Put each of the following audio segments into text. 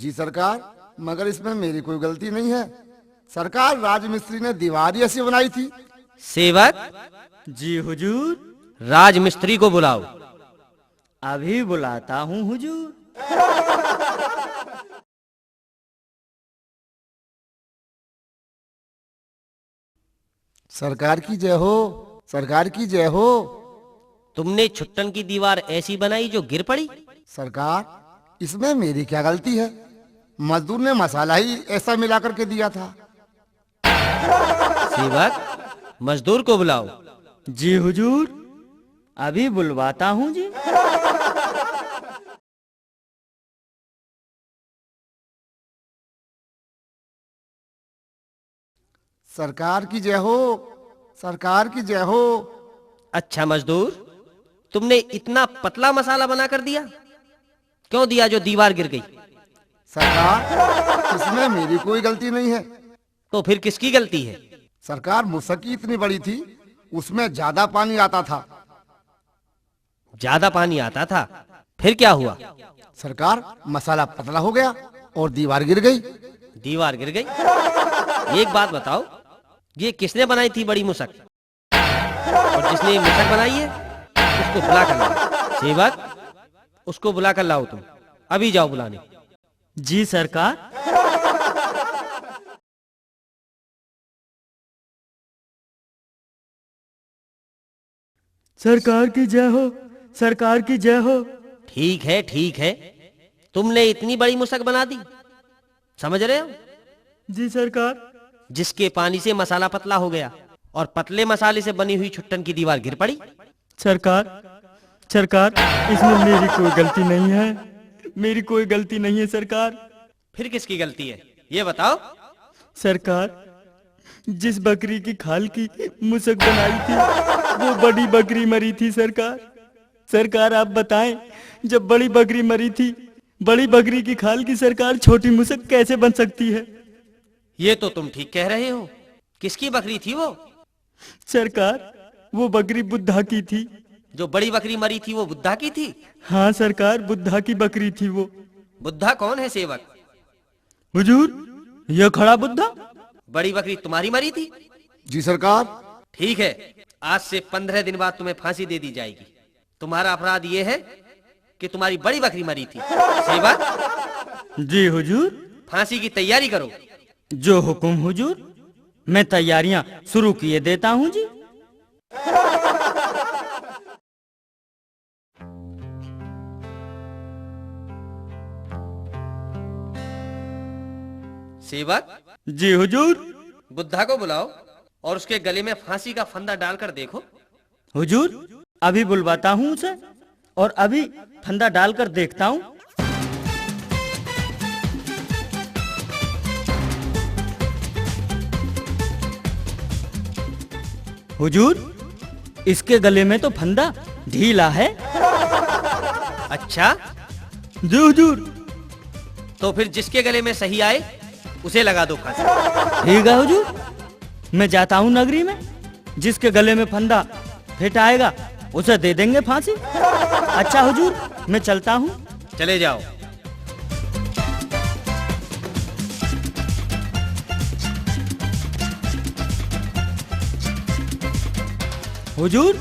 जी सरकार, मगर इसमें मेरी कोई गलती नहीं है। सरकार, राजमिस्त्री ने दीवार ही ऐसी बनाई थी। सेवक, जी हुजूर, राजमिस्त्री को बुलाओ। अभी बुलाता हूँ हुजूर। सरकार की जय हो, सरकार की जय हो। तुमने छुट्टन की दीवार ऐसी बनाई जो गिर पड़ी? सरकार, इसमें मेरी क्या गलती है? मजदूर ने मसाला ही ऐसा मिला करके दिया था। सेवक, मजदूर को बुलाओ। जी हुजूर, अभी बुलवाता हूँ जी। सरकार की जय हो, सरकार की जय हो। अच्छा मजदूर, तुमने इतना पतला मसाला बना कर दिया, क्यों दिया जो दीवार गिर गई? सरकार, इसमें मेरी कोई गलती नहीं है। तो फिर किसकी गलती है? सरकार, मुसक्की इतनी बड़ी थी, उसमें ज्यादा पानी आता था। ज्यादा पानी आता था, फिर क्या हुआ? सरकार, मसाला पतला हो गया और दीवार गिर गई। दीवार गिर गई। एक बात बताओ, ये किसने बनाई थी बड़ी मुसक? और जिसने ये मुसक बनाई है उसको बुला कर लाओ। सेवक, उसको बुला कर लाओ। तुम अभी जाओ बुलाने। जी सरकार। सरकार की जय हो, सरकार की जय हो। ठीक है, ठीक है, तुमने इतनी बड़ी मुसक बना दी, समझ रहे हो? जी सरकार। जिसके पानी से मसाला पतला हो गया और पतले मसाले से बनी हुई छुट्टन की दीवार गिर पड़ी। सरकार, सरकार, इसमें मेरी कोई गलती नहीं है, मेरी कोई गलती नहीं है सरकार। फिर किसकी गलती है, ये बताओ। सरकार, जिस बकरी की खाल की मुसक बनाई थी वो बड़ी बकरी मरी थी सरकार। सरकार आप बताएं, जब बड़ी बकरी मरी थी, बड़ी बकरी की खाल की सरकार छोटी मुसक कैसे बन सकती है? ये तो तुम ठीक कह रहे हो। किसकी बकरी थी वो? सरकार, वो बकरी बुद्धा की थी। जो बड़ी बकरी मरी थी वो बुद्धा की थी? हाँ सरकार, बुद्धा की बकरी थी वो। बुद्धा कौन है सेवक? हुजूर, यह खड़ा बुद्धा। बड़ी बकरी तुम्हारी मरी थी? जी सरकार। ठीक है, आज से 15 दिन बाद तुम्हें फांसी दे दी जाएगी। तुम्हारा अपराध ये है कि तुम्हारी बड़ी बकरी मरी थी। सेवक, जी हुजूर। फांसी की तैयारी करो। जो हुक्म हुजूर, मैं तैयारियां शुरू किए देता हूँ जी। सेवक, जी हुजूर। बुद्धा को बुलाओ और उसके गले में फांसी का फंदा डालकर देखो। हुजूर, अभी बुलवाता हूँ उसे और अभी फंदा डालकर देखता हूँ। हुजूर, इसके गले में तो फंदा ढीला है। अच्छा, जी हुजूर। तो फिर जिसके गले में सही आए उसे लगा दो फांसी। ठीक है हुजूर, मैं जाता हूँ नगरी में, जिसके गले में फंदा फिट आएगा उसे दे देंगे फांसी। अच्छा हुजूर, मैं चलता हूँ। चले जाओ। हुजूर,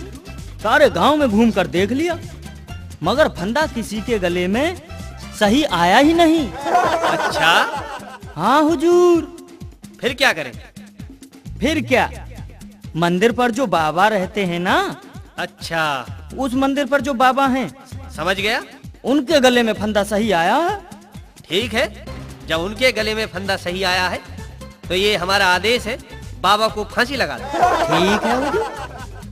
सारे गांव में घूम कर देख लिया, मगर फंदा किसी के गले में सही आया ही नहीं। अच्छा, हाँ हुजूर। फिर क्या करें? फिर क्या, मंदिर पर जो बाबा रहते हैं ना, अच्छा, उस मंदिर पर जो बाबा हैं, समझ गया। उनके गले में फंदा सही आया है। ठीक है, जब उनके गले में फंदा सही आया है तो ये हमारा आदेश है, बाबा को फांसी लगा दो। ठीक है हुजूर,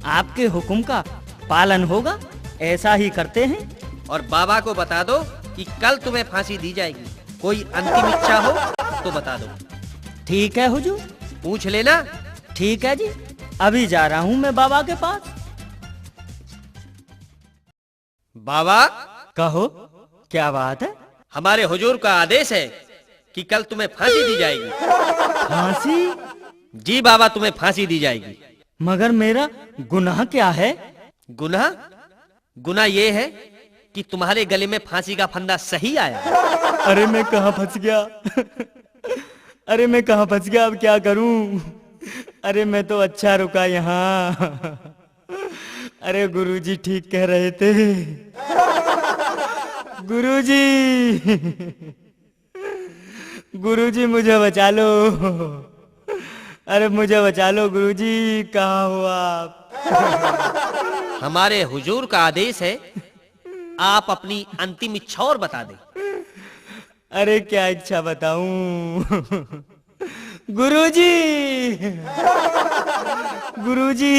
आपके हुक्म का पालन होगा, ऐसा ही करते हैं। और बाबा को बता दो कि कल तुम्हें फांसी दी जाएगी। कोई अंतिम इच्छा हो तो बता दो। ठीक है हुजूर। पूछ लेना। ठीक है जी, अभी जा रहा हूँ मैं बाबा के पास। बाबा, कहो, क्या बात है? हमारे हुजूर का आदेश है कि कल तुम्हें फांसी दी जाएगी। फांसी? जी बाबा, तुम्हें फांसी दी जाएगी। मगर मेरा गुनाह क्या है? गुनाह? गुनाह ये है कि तुम्हारे गले में फांसी का फंदा सही आया। अरे मैं कहाँ फंस गया। अरे मैं कहाँ फंस गया, अब क्या करूं। अरे मैं तो अच्छा रुका यहाँ। अरे गुरुजी ठीक कह रहे थे। गुरुजी, गुरुजी मुझे बचा लो। अरे मुझे बचा लो गुरुजी, कहाँ हो आप। हमारे हुजूर का आदेश है, आप अपनी अंतिम इच्छा और बता दें। अरे क्या इच्छा बताऊं। गुरुजी, गुरुजी,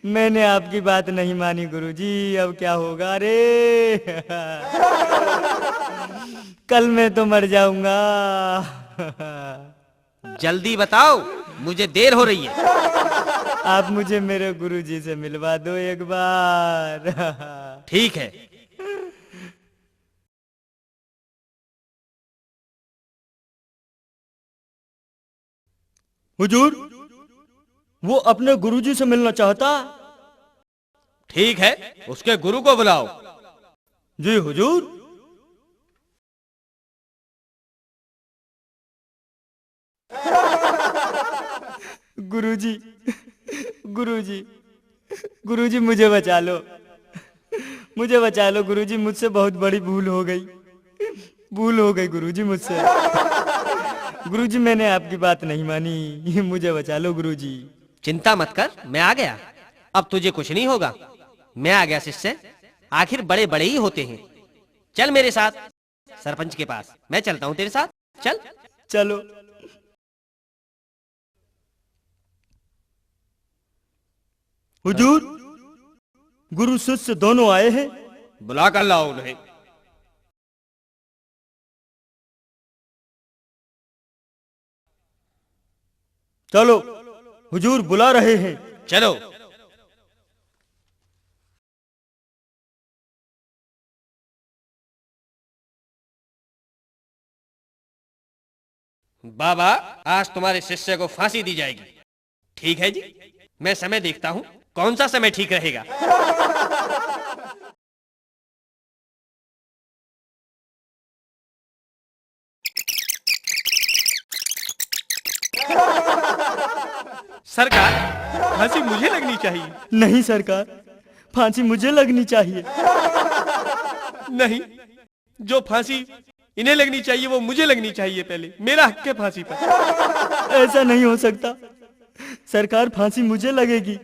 मैंने आपकी बात नहीं मानी गुरुजी, अब क्या होगा रे। कल मैं तो मर जाऊंगा। जल्दी बताओ, मुझे देर हो रही है। आप मुझे मेरे गुरुजी से मिलवा दो एक बार। ठीक है। हुजूर, वो अपने गुरुजी से मिलना चाहता। ठीक है, उसके गुरु को बुलाओ। जी हुजूर। गुरुजी, गुरुजी, गुरुजी मुझे बचा लो, मुझे बचा लो गुरुजी, मुझसे बहुत बड़ी भूल हो गई, भूल हो गई गुरुजी मुझसे। गुरुजी मैंने आपकी बात नहीं मानी, मुझे बचा लो गुरुजी। चिंता मत कर, मैं आ गया। अब तुझे कुछ नहीं होगा। मैं आ गया शिष्य, आखिर बड़े बड़े ही होते हैं। चल मेरे साथ सरपंच के पास, मैं चलता हूँ तेरे साथ। चल। चलो। हुजूर, गुरु शिष्य दोनों आए हैं। बुला कर लाओ उन्हें। चलो, हुजूर बुला रहे हैं। चलो। बाबा, आज तुम्हारे शिष्य को फांसी दी जाएगी। ठीक है जी, मैं समय देखता हूँ कौन सा समय ठीक रहेगा। सरकार, फांसी मुझे लगनी चाहिए। नहीं सरकार, फांसी मुझे लगनी चाहिए। नहीं, जो फांसी इन्हें लगनी चाहिए वो मुझे लगनी चाहिए। पहले मेरा हक है फांसी पर। ऐसा नहीं हो सकता, सरकार फांसी मुझे लगेगी।